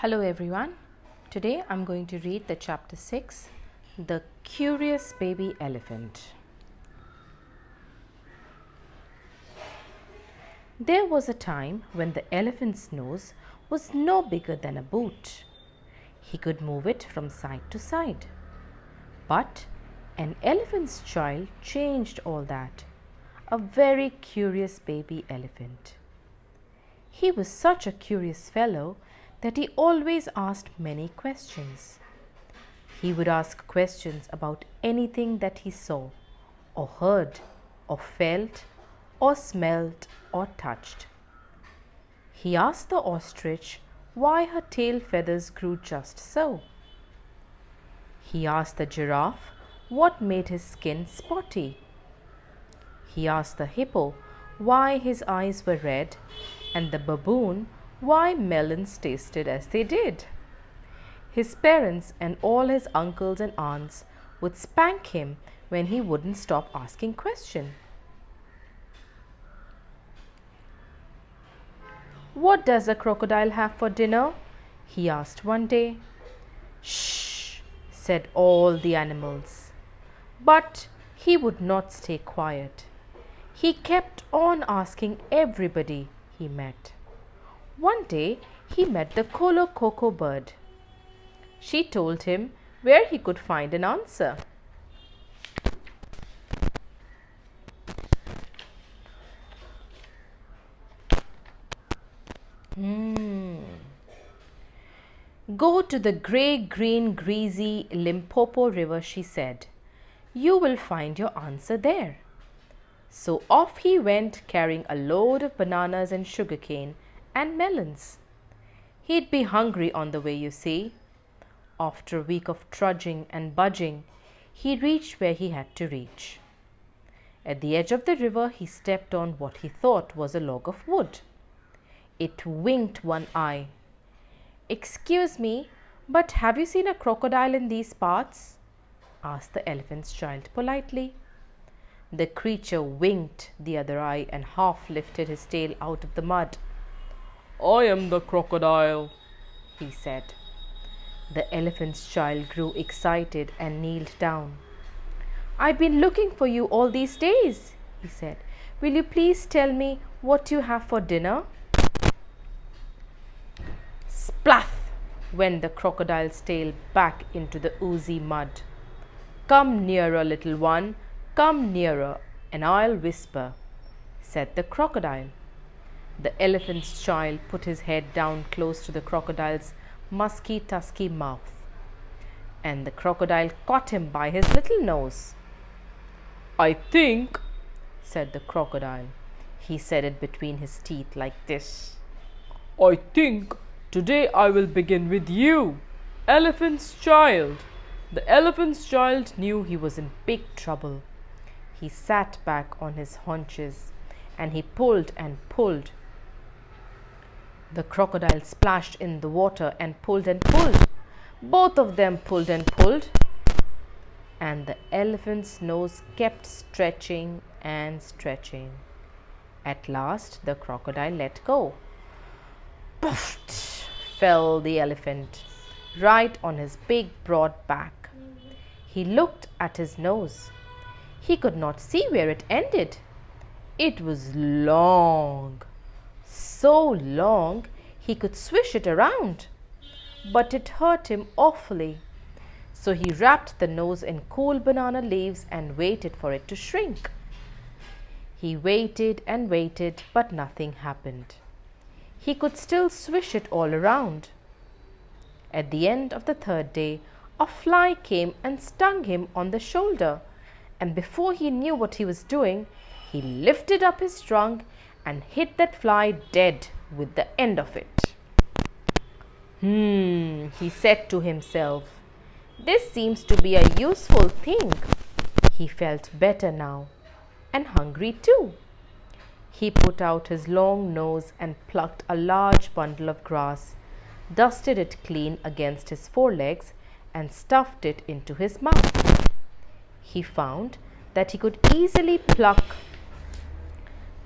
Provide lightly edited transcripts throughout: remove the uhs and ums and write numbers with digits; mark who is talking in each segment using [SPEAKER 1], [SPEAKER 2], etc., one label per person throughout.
[SPEAKER 1] Hello everyone. Today I'm going to read the chapter 6, The Curious Baby Elephant. There was a time when the elephant's nose was no bigger than a boot. He could move it from side to side. But an elephant's child changed all that. A very curious baby elephant. He was such a curious fellow that he always asked many questions. He would ask questions about anything that he saw, or heard, or felt, or smelled, or touched. He asked the ostrich why her tail feathers grew just so. He asked the giraffe what made his skin spotty. He asked the hippo why his eyes were red, and the baboon why melons tasted as they did. His parents and all his uncles and aunts would spank him when he wouldn't stop asking questions. "What does a crocodile have for dinner?" he asked one day. "Shh," said all the animals. But he would not stay quiet. He kept on asking everybody he met. One day he met the Coco bird. She told him where he could find an answer. "Go to the grey, green, greasy Limpopo river," she said. "You will find your answer there." So off he went, carrying a load of bananas and sugarcane and melons. He'd be hungry on the way, you see. After a week of trudging and budging, he reached where he had to reach. At the edge of the river, he stepped on what he thought was a log of wood. It winked one eye. "Excuse me, but have you seen a crocodile in these parts?" asked the elephant's child politely. The creature winked the other eye and half lifted his tail out of the mud. "I am the crocodile," he said. The elephant's child grew excited and kneeled down. "I've been looking for you all these days," he said. "Will you please tell me what you have for dinner?" Splash went the crocodile's tail back into the oozy mud. "Come nearer, little one, come nearer, and I'll whisper," said the crocodile. The elephant's child put his head down close to the crocodile's musky, tusky mouth, and the crocodile caught him by his little nose. "I think," said the crocodile. He said it between his teeth like this. "I think today I will begin with you, elephant's child." The elephant's child knew he was in big trouble. He sat back on his haunches and he pulled and pulled. The crocodile splashed in the water and pulled and pulled. Both of them pulled and pulled. And the elephant's nose kept stretching and stretching. At last the crocodile let go. Poof! Fell the elephant, right on his big broad back. He looked at his nose. He could not see where it ended. It was long, so long he could swish it around, but it hurt him awfully. So he wrapped the nose in cool banana leaves and waited for it to shrink. He waited and waited, but nothing happened. He could still swish it all around. At the end of the third day, a fly came and stung him on the shoulder, and before he knew what he was doing, he lifted up his trunk and hit that fly dead with the end of it. He said to himself, "This seems to be a useful thing." He felt better now, and hungry too. He put out his long nose and plucked a large bundle of grass, dusted it clean against his forelegs, and stuffed it into his mouth. He found that he could easily pluck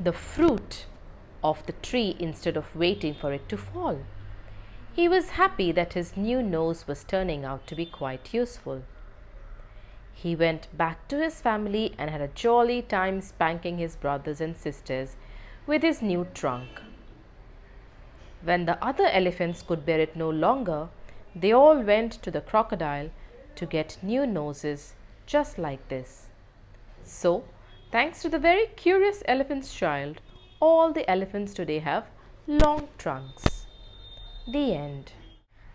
[SPEAKER 1] the fruit of the tree instead of waiting for it to fall. He was happy that his new nose was turning out to be quite useful. He went back to his family and had a jolly time spanking his brothers and sisters with his new trunk. When the other elephants could bear it no longer, they all went to the crocodile to get new noses just like this. So, thanks to the very curious elephant's child, all the elephants today have long trunks. The end.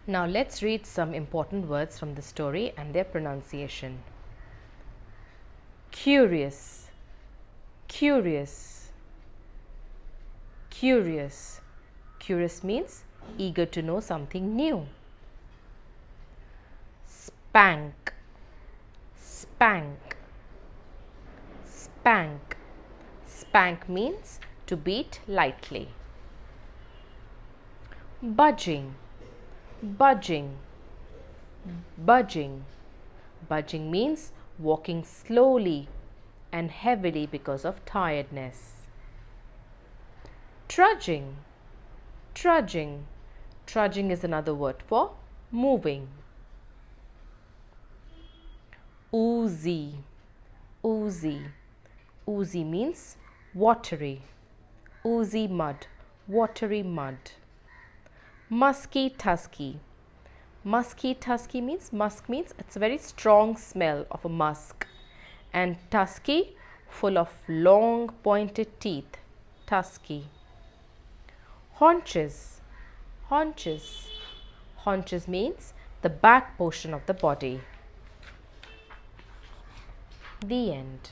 [SPEAKER 1] Now let's read some important words from the story and their pronunciation. Curious, curious, curious. Curious means eager to know something new. Spank, spank, spank. Spank means to beat lightly. Budging, budging, budging. Budging means walking slowly and heavily because of tiredness. Trudging, trudging. Trudging is another word for moving. Oozy, oozy. Oozy means watery. Oozy mud, watery mud. Musky tusky. Musky tusky means, musk means it's a very strong smell of a musk, and tusky, full of long pointed teeth, tusky. Haunches, haunches. Haunches means the back portion of the body. The end.